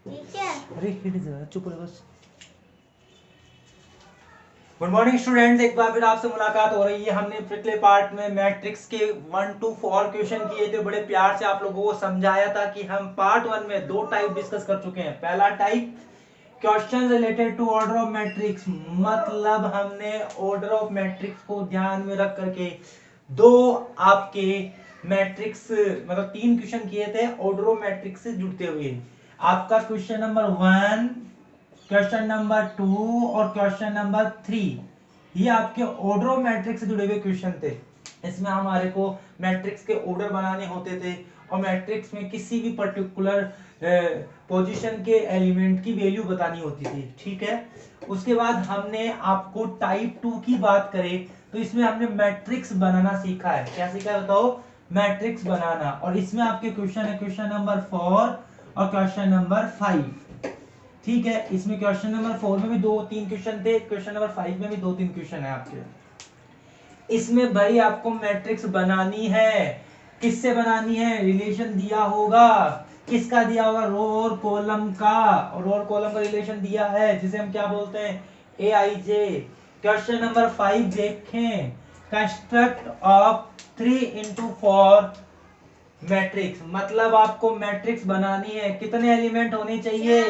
ठीक है। अरे हिट जा, चुप रहो बस। गुड मॉर्निंग स्टूडेंट्स, एक बार फिर आपसे मुलाकात हो रही है। हमने पिछले पार्ट में मैट्रिक्स के 1 to 4 क्वेश्चन किए थे। बड़े प्यार से आप लोगों को समझाया था कि हम पार्ट 1 में दो टाइप डिस्कस कर चुके हैं। पहला type question related to order of matrix, मतलब हमने ऑर्डर ऑफ मैट्रिक्स को ध्यान में रख करके दो आपके मैट्रिक्स मतलब 3 क्वेश्चन किए थे ऑर्डर ऑफ मैट्रिक्स से जुड़ते हुए। आपका क्वेश्चन नंबर 1, क्वेश्चन नंबर 2 और क्वेश्चन नंबर 3, ये आपके ऑर्डर ऑफ मैट्रिक्स से जुड़े हुए क्वेश्चन थे। इसमें हमारे को मैट्रिक्स के ऑर्डर बनाने होते थे और मैट्रिक्स में किसी भी पर्टिकुलर पोजीशन के एलिमेंट की वैल्यू बतानी होती थी। ठीक है, उसके बाद हमने आपको टाइप 2 की बात करें तो इसमें हमने मैट्रिक्स बनाना सीखा है। क्या सीखा है बताओ? मैट्रिक्स बनाना। और इसमें आपके क्वेश्चन है क्वेश्चन नंबर 4 और क्वेश्चन नंबर 5। ठीक है, इसमें क्वेश्चन नंबर 4 में भी 2-3 क्वेश्चन थे, क्वेश्चन नंबर 5 में भी 2-3 क्वेश्चन है आपके। इसमें भाई आपको मैट्रिक्स बनानी है। किससे बनानी है? रिलेशन दिया होगा। किसका दिया होगा? रो और कॉलम का। और रो और कॉलम का रिलेशन दिया है जिसे हम क्या बोलते हैं? ए आई जे। क्वेश्चन नंबर 5 देखें, कंस्ट्रक्ट ऑफ 3 into 4 मैट्रिक्स, मतलब आपको मैट्रिक्स बनानी है। कितने एलिमेंट होने चाहिए?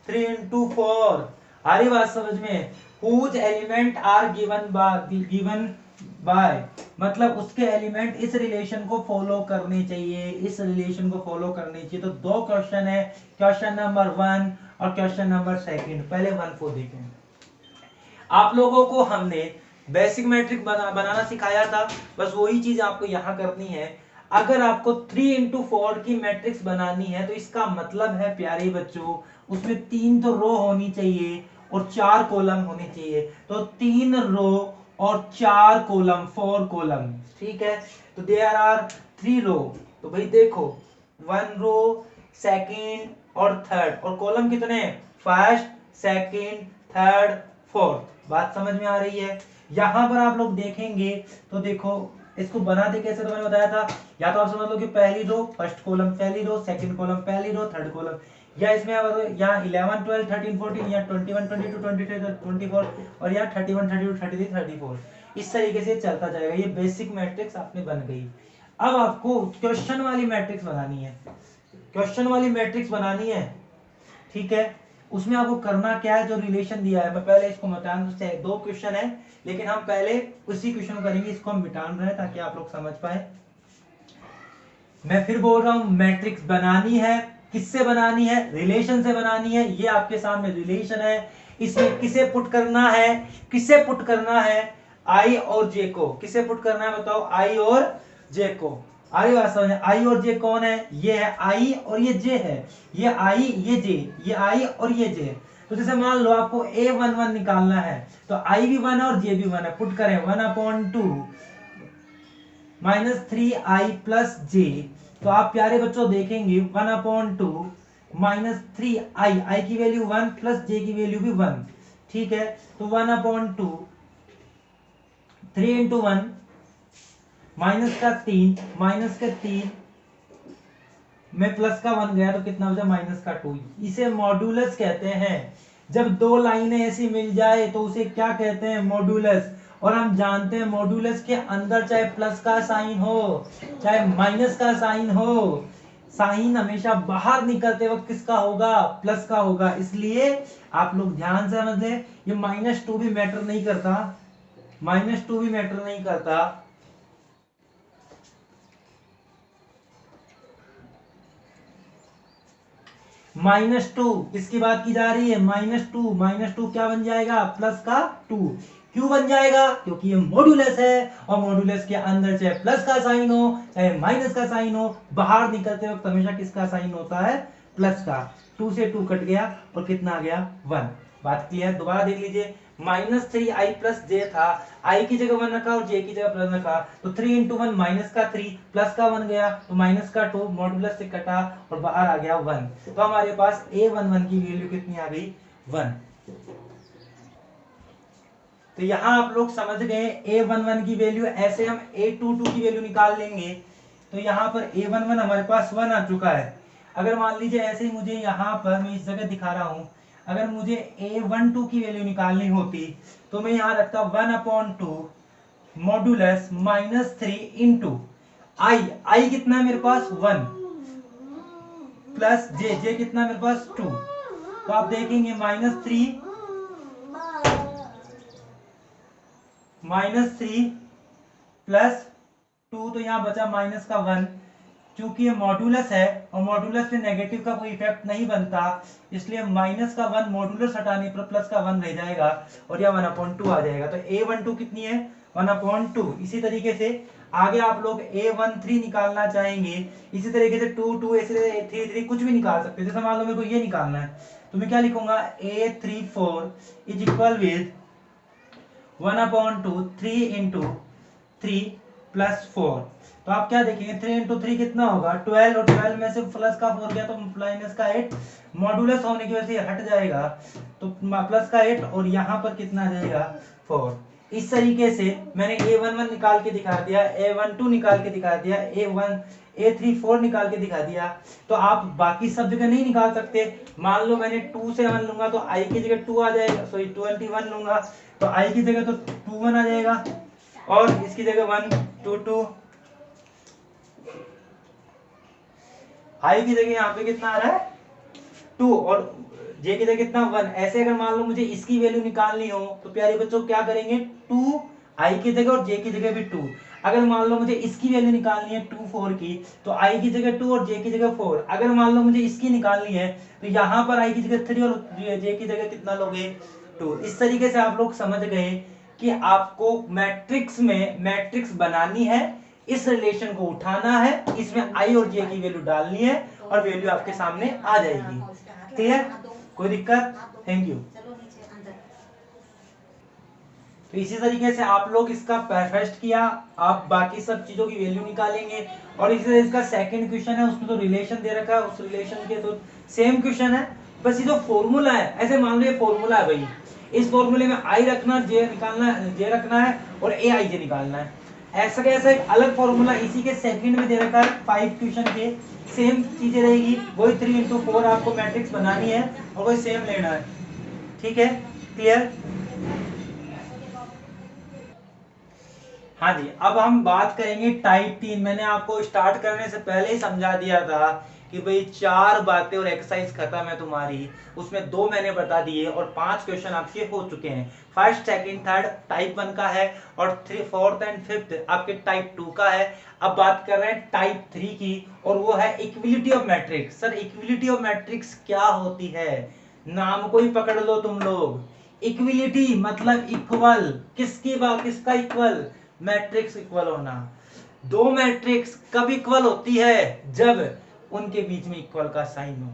3 into 4। आ रही बात समझ में? Whose element are given by, मतलब उसके एलिमेंट इस रिलेशन को फॉलो करने चाहिए, इस रिलेशन को फॉलो करने चाहिए। तो दो क्वेश्चन है, क्वेश्चन नंबर 1 और क्वेश्चन नंबर 2। पहले 1 को देखें। आप लोगों को हमने बेसिक मैट्रिक्स बनाना सिखाया था, बस वही चीज आपको यहां करनी है। अगर आपको 3 into 4 की मैट्रिक्स बनानी है तो इसका मतलब है प्यारे बच्चों, उसमें 3 तो रो होनी चाहिए और 4 कॉलम होने चाहिए। तो 3 रो और 4 कॉलम, 4 कॉलम। ठीक है, तो देयर आर 3 रो। तो भाई देखो, 1 रो, सेकेंड और थर्ड, और कॉलम कितने? First, second, third, fourth. बात समझ में आ रही है? यहां पर आप लोग देखेंगे तो देखो, इसको बनाते कैसे तो मैंने बताया था। या तो आप समझ लो कि पहली रो फर्स्ट कॉलम, पहली रो सेकंड कॉलम, पहली रो थर्ड कॉलम, या इसमें यहाँ 11 12 13 14 या 21 22 23 24 और या 31 32 33 34, इस तरीके से चलता जाएगा। ये बेसिक मैट्रिक्स आपने बन गई। अब आपको क्वेश्चन वाली मैट्रिक्स बनानी है। क्वेश्चन वाली मैट्रिक्स बनानी है, ठीक है। उसमें आपको करना क्या है? जो रिलेशन दिया है, मैं पहले इसको मिटा दूं। दो क्वेश्चन है लेकिन हम पहले उसी क्वेश्चन को करेंगे, इसको हम मिटा रहे हैं ताकि आप लोग समझ पाए। मैं फिर बोल रहा हूं, मैट्रिक्स बनानी है। किससे बनानी है? रिलेशन से बनानी है। ये आपके सामने रिलेशन है, इसमें किसे पुट करना है? किसे पुट करना है? आई और जे को। किसे पुट करना है बताओ? आई और जे को। आई बात समझ? आई और जे कौन है? ये है आई और ये जे है। ये आई, ये जे, ये आई और ये जे। तो जैसे मान लो आपको A11 निकालना है, तो आई भी 1 और जे भी 1 है। पुट करें 1/2 -3i प्लस जे। तो आप प्यारे बच्चों देखेंगे 1/2 -3i, आई की वैल्यू 1 प्लस जे की वैल्यू भी 1। ठीक है, तो 1/2 3 into 1 माइनस का 3, माइनस का 3 में प्लस का 1 गया तो कितना बचा? माइनस का 2। इसे मॉड्यूलस कहते हैं। जब दो लाइनें ऐसी मिल जाए तो उसे क्या कहते हैं? मॉड्यूलस। और हम जानते हैं मॉड्यूलस के अंदर चाहे प्लस का साइन हो चाहे माइनस का साइन हो, साइन हमेशा बाहर निकलते वक्त किसका होगा? प्लस का होगा। इसलिए आप लोग ध्यान से समझ लें, ये -2 भी मैटर नहीं करता, -2 भी मैटर नहीं करता। -2 किसकी बात की जा रही है? -2 क्या बन जाएगा? प्लस का 2। क्यों बन जाएगा? क्योंकि ये मॉड्यूलस है, और मॉड्यूलस के अंदर चाहे प्लस का साइन हो चाहे माइनस का साइन हो, बाहर निकलते वक्त हमेशा किसका साइन होता है? प्लस का। 2 से 2 कट गया और कितना आ गया? 1। बात क्लियर? दोबारा देख लीजिए, -3i प्लस जे था, आई की जगह 1 रखा और जे की जगह प्लस रखा, तो 3 into 1 माइनस का 3 प्लस का 1 गया तो माइनस का 2, मॉड्यूलस से कटा और बाहर आ गया 1। तो हमारे पास A11 की वैल्यू कितनी आ गई? 1। तो यहां आप लोग समझ गए A11 की वैल्यू। ऐसे हम A22 की वैल्यू निकाल लेंगे। तो यहां पर A11 हमारे पास 1 आ चुका है। अगर मान लीजिए ऐसे ही मुझे यहाँ पर मैं इस जगह दिखा रहा हूँ, अगर मुझे a12 की वैल्यू निकालनी होती तो मैं यहाँ रखता 1/2 मॉडुलस -3 इंटू आई कितना है मेरे पास 1 प्लस जे कितना है मेरे पास 2। तो आप देखेंगे -3 प्लस 2, तो यहाँ बचा माइनस का 1। क्योंकि ये मॉडुलस है और मॉडुलस से नेगेटिव का कोई इफेक्ट नहीं बनता, इसलिए माइनस का 1 मॉडुलस हटाने पर प्लस का 1 रह जाएगा और यह 1/2 आ जाएगा। तो a12 कितनी है 1/2। इसी तरीके से आगे आप लोग a13 निकालना चाहेंगे, इसी तरीके से 2 2 ऐसे 3 3 कुछ भी निकाल सकते हैं। जैसे मान लो मेरे को ये निकालना है तो मैं क्या लिखूंगा a34 is equal with 1/2 3 into 3 plus 4। तो आप क्या देखेंगे 3 इंटू 3 कितना होगा 12, और 12 में से प्लस का 4 गया तो माइनस का 8, मॉडुलस होने की वजह से हट जाएगा तो प्लस का 8 और यहाँ पर कितना आ जाएगा 4। इस तरीके से मैंने a11 निकाल के दिखा दिया, a12 निकाल के दिखा दिया, a34 निकाल के दिखा दिया। तो आप बाकी सब जगह नहीं निकाल सकते। मान लो मैंने 2 से 1 लूंगा तो i की जगह 2 आ जाएगा, सॉरी 21 लूंगा तो i की जगह तो 21 आ जाएगा और इसकी जगह 1 2 2, i की जगह यहाँ पे कितना आ रहा है 2 और j की जगह कितना 1। ऐसे अगर मान लो मुझे इसकी वैल्यू निकालनी हो तो प्यारे बच्चों क्या करेंगे 2 i की जगह और j की जगह भी 2। अगर मान लो मुझे इसकी वैल्यू निकालनी है 2 4 की तो i की जगह 2 और j की जगह 4। अगर मान लो मुझे इसकी निकालनी है तो यहाँ पर i की जगह 3 और j की जगह कितना लोगे 2। इस तरीके से आप लोग समझ गए कि आपको मैट्रिक्स में मैट्रिक्स बनानी है, इस रिलेशन को उठाना है, इसमें i और j की वैल्यू डालनी है और वैल्यू आपके सामने आ जाएगी। क्लियर, कोई दिक्कत? Thank you. तो इसी तरीके से आप लोग इसका परफेक्ट किया, आप बाकी सब चीजों की वैल्यू निकालेंगे। और इसी तरह इसका सेकंड क्वेश्चन है उसमें तो रिलेशन दे रखा है, उस रिलेशन के तो सेम क्वेश्चन है, बस ये जो फॉर्मूला है ऐसे मान लो ये फॉर्मूला है भाई, इस फॉर्मूले में आई रखना, जे निकालना है, जे रखना है और ए आई जे निकालना है। ऐसा कैसा एक अलग फॉर्मूला इसी के सेकंड में दे रखा है 5 क्वेश्चन के, सेम चीजें रहेगी, वही 3 इंटू 4 आपको मैट्रिक्स बनानी है और वही सेम लेना है। ठीक है, क्लियर? हाँ जी, अब हम बात करेंगे टाइप 3। मैंने आपको स्टार्ट करने से पहले ही समझा दिया था कि भाई 4 बातें और एक्सरसाइज खत्म है तुम्हारी, उसमें 2 मैंने बता दिए और 5 क्वेश्चन आपके हो चुके हैं। फर्स्ट सेकंड थर्ड टाइप 1 का है और 3 4th एंड 5th आपके टाइप 2 का है। अब बात कर रहे हैं टाइप 3 की और वो है equality of matrix. Sir equality of matrix क्या होती है, नाम को ही पकड़ लो तुम लोग। इक्विलिटी मतलब इक्वल, किसका इक्वल, मैट्रिक्स इक्वल होना। दो मैट्रिक्स कब इक्वल होती है, जब उनके बीच में इक्वल का साइन हो,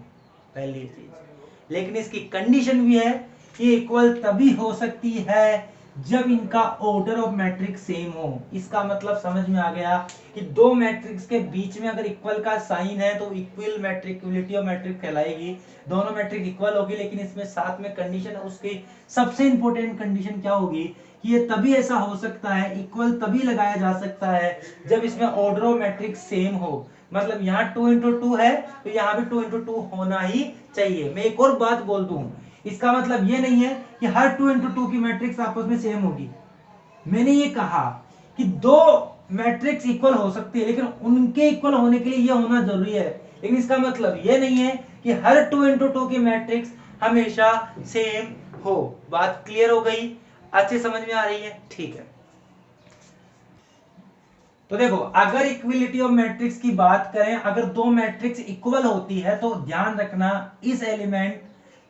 पहली चीज। लेकिन इसकी कंडीशन भी है कि इक्वल तभी हो सकती है जब इनका ऑर्डर ऑफ मैट्रिक्स सेम हो। इसका मतलब समझ में आ गया कि दो मैट्रिक्स के बीच में अगर इक्वल का साइन है तो equal matrix, equality of matrix कहलाएगी। दोनों मैट्रिक इक्वल होगी, लेकिन इसमें साथ में कंडीशन है, उसकी सबसे इंपॉर्टेंट कंडीशन क्या होगी कि ये तभी ऐसा हो सकता है, इक्वल तभी लगाया जा सकता है जब इसमें ऑर्डर ऑफ मैट्रिक्स सेम हो। मतलब यहाँ 2 इंटू 2 है तो यहाँ भी 2 इंटू 2 होना ही चाहिए। मैं एक और बात बोल दूं, इसका मतलब ये नहीं है कि हर 2 इंटू 2 की मैट्रिक्स आपस में सेम होगी। मैंने ये कहा कि दो मैट्रिक्स इक्वल हो सकती है, लेकिन उनके इक्वल होने के लिए ये होना जरूरी है। लेकिन इसका मतलब ये नहीं है कि हर 2 इंटू 2 की मैट्रिक्स हमेशा सेम हो। बात क्लियर हो गई, अच्छे समझ में आ रही है? ठीक है। तो देखो, अगर इक्विलिटी ऑफ मैट्रिक्स की बात करें, अगर दो मैट्रिक्स इक्वल होती है तो ध्यान रखना इस एलिमेंट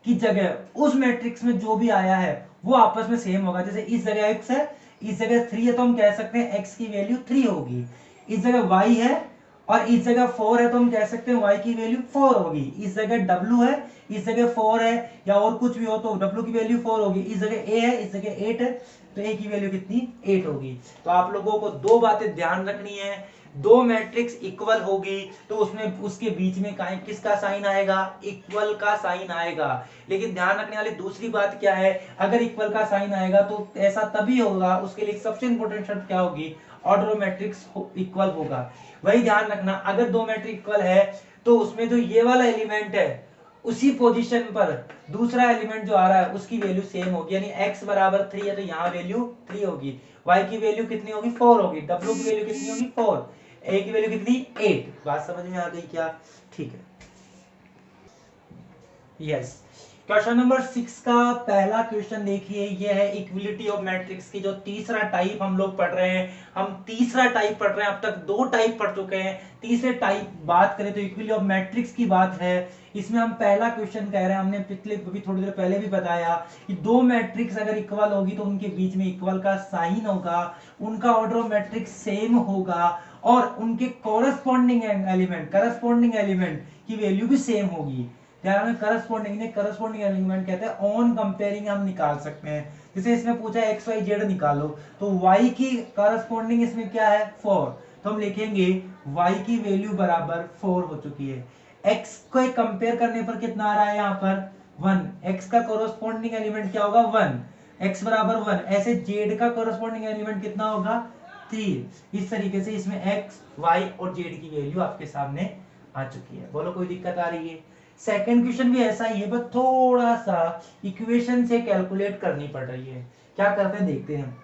की जगह उस मैट्रिक्स में जो भी आया है वो आपस में सेम होगा। जैसे इस जगह x है, इस जगह 3 है, तो हम कह सकते हैं x की वैल्यू 3 होगी। इस जगह y है और इस जगह 4 है तो हम कह सकते हैं y की वैल्यू 4 होगी। इस जगह w है, इस जगह 4 है या और कुछ भी हो तो w की वैल्यू 4 होगी। इस जगह a है, इस जगह 8 है तो a की वैल्यू कितनी 8 होगी। तो आप लोगों को दो बातें ध्यान रखनी है, दो मैट्रिक्स इक्वल होगी तो उसमें उसके बीच में किसका साइन आएगा, इक्वल का साइन आएगा। लेकिन ध्यान रखने वाली दूसरी बात क्या है, अगर इक्वल का साइन आएगा तो ऐसा तभी होगा, उसके लिए सबसे इंपॉर्टेंट शर्त क्या होगी, ऑर्डर ऑफ मैट्रिक्स इक्वल होगा। वही ध्यान रखना, अगर दो मैट्रिक इक्वल है तो उसमें जो ये वाला एलिमेंट है उसी पोजीशन पर दूसरा एलिमेंट जो आ रहा है उसकी वैल्यू सेम होगी, यानी x बराबर 3 है तो यहाँ वैल्यू 3 होगी, y की वैल्यू कितनी होगी 4 होगी, w की वैल्यू कितनी होगी 4, a की वैल्यू कितनी 8। बात समझ में आ गई क्या? ठीक है, यस। क्वेश्चन नंबर 6 का पहला क्वेश्चन देखिए, ये है इक्विलिटी ऑफ मैट्रिक्स की जो तीसरा टाइप हम लोग पढ़ रहे हैं। हम तीसरा टाइप पढ़ रहे हैं, अब तक 2 टाइप पढ़ चुके हैं। तीसरे टाइप बात करें तो इक्विलिटी ऑफ मैट्रिक्स की बात है। इसमें हम पहला क्वेश्चन कह रहे हैं, हमने पिछले भी थोड़ी देर पहले भी बताया कि 2 मैट्रिक्स अगर इक्वल होगी तो उनके बीच में इक्वल का साइन होगा, उनका ऑर्डर ऑफ मैट्रिक्स सेम होगा और उनके कॉरस्पॉन्डिंग एलिमेंट की वैल्यू भी सेम होगी। ध्यान में, करस्पॉन्डिंग एलिमेंट कहते हैं, ऑन कंपेयरिंग हम निकाल सकते हैं। जैसे इसमें पूछा है XYZ निकालो, तो y की करस्पॉन्डिंग इसमें क्या है 4, तो हम लिखेंगे y की वैल्यू बराबर 4 हो चुकी है। x को कंपेयर करने पर कितना आ रहा है यहाँ पर 1, x का करस्पॉन्डिंग एलिमेंट क्या होगा 1, x बराबर 1। ऐसे z का करस्पॉन्डिंग एलिमेंट कितना होगा 3। इस तरीके से इसमें x, y और z की वैल्यू आपके सामने आ चुकी है। बोलो कोई दिक्कत आ रही है? सेकंड क्वेश्चन भी ऐसा ही है, बस थोड़ा सा इक्वेशन से कैलकुलेट करनी पड़ रही है। क्या करते हैं देखते हैं।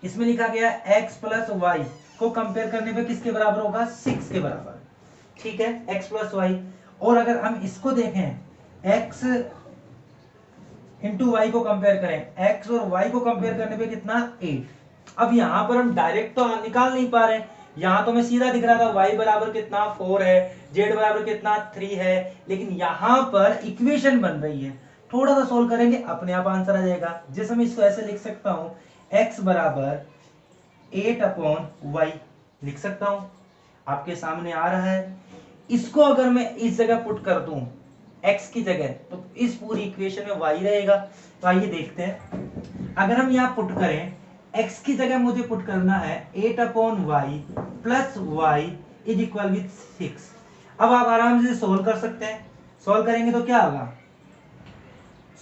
इसमें लिखा गया x प्लस वाई को कंपेयर करने पे किसके बराबर होगा 6 के बराबर, ठीक है, x प्लस वाई। और अगर हम इसको देखें x इंटू वाई को कंपेयर करें, x और y को कंपेयर करने पे कितना 8। अब यहां पर हम डायरेक्ट तो निकाल नहीं पा रहे, यहां तो मैं सीधा दिख रहा था y बराबर कितना 4 है, z बराबर कितना 3 है, लेकिन यहां पर इक्वेशन बन रही है। थोड़ा सा सोल्व करेंगे अपने आप आंसर आ जाएगा। जैसे मैं इसको ऐसे लिख सकता हूं, x बराबर 8/y लिख सकता हूं, आपके सामने आ रहा है। इसको अगर मैं इस जगह पुट कर दूं x की जगह, तो इस पूरी इक्वेशन में y रहेगा। तो आइए देखते हैं, अगर हम यहां पुट करें x की जगह मुझे पुट करना है 8/y plus y is equal with 6। अब आप आराम से सोल्व कर सकते हैं। सोल्व करेंगे तो क्या होगा,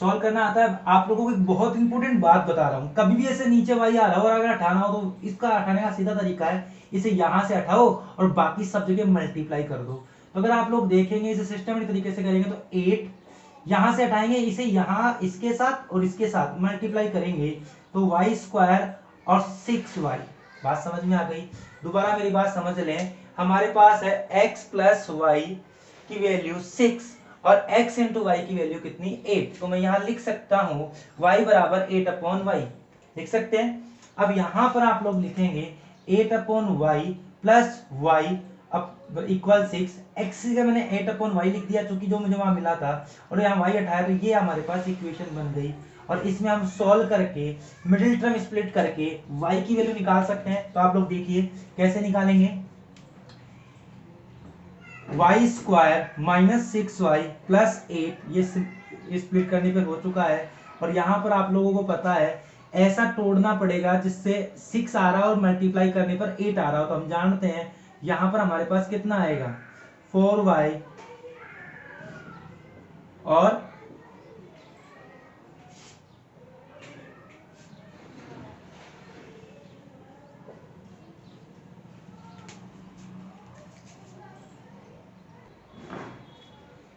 सॉल्व करना आता है। आप लोगों को एक बहुत इंपॉर्टेंट बात बता रहा हूं, कभी भी ऐसे नीचे y आ रहा हो और अगर हटाना हो तो इसका हटाने का सीधा तरीका है, इसे यहां से हटाओ और बाकी सब जगह मल्टीप्लाई कर दो। तो अगर आप लोग देखेंगे इसे सिस्टमेटिक तरीके से करेंगे तो 8 यहां से हटाएंगे, इसे यहां इसके साथ और इसके साथ मल्टीप्लाई करेंगे तो y स्क्वायर और 6y। बात समझ में आ गई? दोबारा मेरी बात समझ लें, हमारे पास है x प्लस वाई की वैल्यू 6 और x इंटू वाई की वैल्यू कितनी 8। तो मैं यहां लिख सकता हूं y बराबर 8/y लिख सकते हैं। अब यहां पर आप लोग लिखेंगे 8/y प्लस y अब इक्वल 6। x का मैंने 8/y लिख दिया चूंकि जो मुझे वहां मिला था, और यहाँ y हटाया तो ये हमारे पास इक्वेशन बन गई। और इसमें हम सॉल्व करके मिडिल टर्म स्प्लिट करके y की वैल्यू निकाल सकते हैं। तो आप लोग देखिए कैसे निकालेंगे, y square minus 6y plus 8, ये स्प्लिट करने पे हो चुका है। और यहाँ पर आप लोगों को पता है ऐसा तोड़ना पड़ेगा जिससे 6 आ रहा है और मल्टीप्लाई करने पर 8 आ रहा हो। तो हम जानते हैं यहाँ पर हमारे पास कितना आएगा 4y और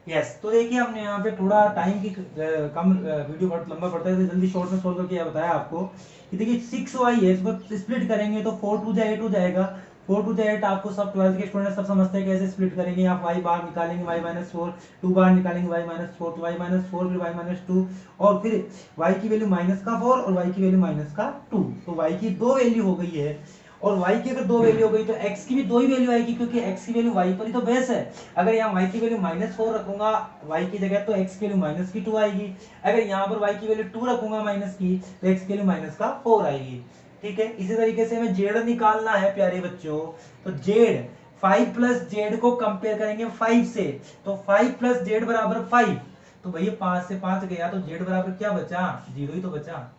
यस। तो देखिए हमने यहाँ पे थोड़ा टाइम की कम वीडियो बहुत लंबा पड़ता है तो जल्दी शॉर्ट में सोल्व करके बताया आपको कि देखिए 6y है, इसको स्प्लिट करेंगे तो 4 2 8 हो जाएगा। 4 2 8 आपको सब 12th के स्टूडेंट सब समझते हैं कैसे स्प्लिट करेंगे। आप y बाहर निकालेंगे y माइनस 4, 2 बाहर निकालेंगे y माइनस 4, तो y माइनस 4 फिर y माइनस 2 और फिर y की वैल्यू माइनस का 4 और y की वैल्यू माइनस का 2। तो y की 2 वैल्यू हो गई है और y की अगर 2 वैल्यू हो गई तो x की भी 2 ही वैल्यू आएगी, क्योंकि x की वैल्यू y पर ही तो बेस है। अगर यहाँ y की वैल्यू माइनस 4 रखूंगा y की जगह तो x की वैल्यू माइनस की 2 आएगी। अगर यहाँ पर y की वैल्यू 2 रखूंगा माइनस की तो x की वैल्यू माइनस का 4 आएगी। ठीक है, इसी तरीके से हमें z निकालना है प्यारे बच्चों। तो z 5 प्लस z को कंपेयर करेंगे 5 से, तो 5 प्लस z बराबर 5। तो भैया 5 से 5 गया तो z बराबर क्या बचा 0 ही तो बचा।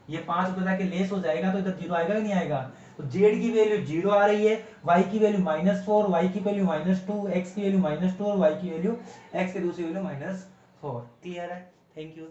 ये 5 बचा के लेस हो जाएगा तो इधर 0 आएगा कि नहीं आएगा। तो z की वैल्यू 0 आ रही है, y की वैल्यू -4, y की वैल्यू -2, x की वैल्यू -2 और y की वैल्यू x की दूसरी वैल्यू -4। क्लियर है? Thank you.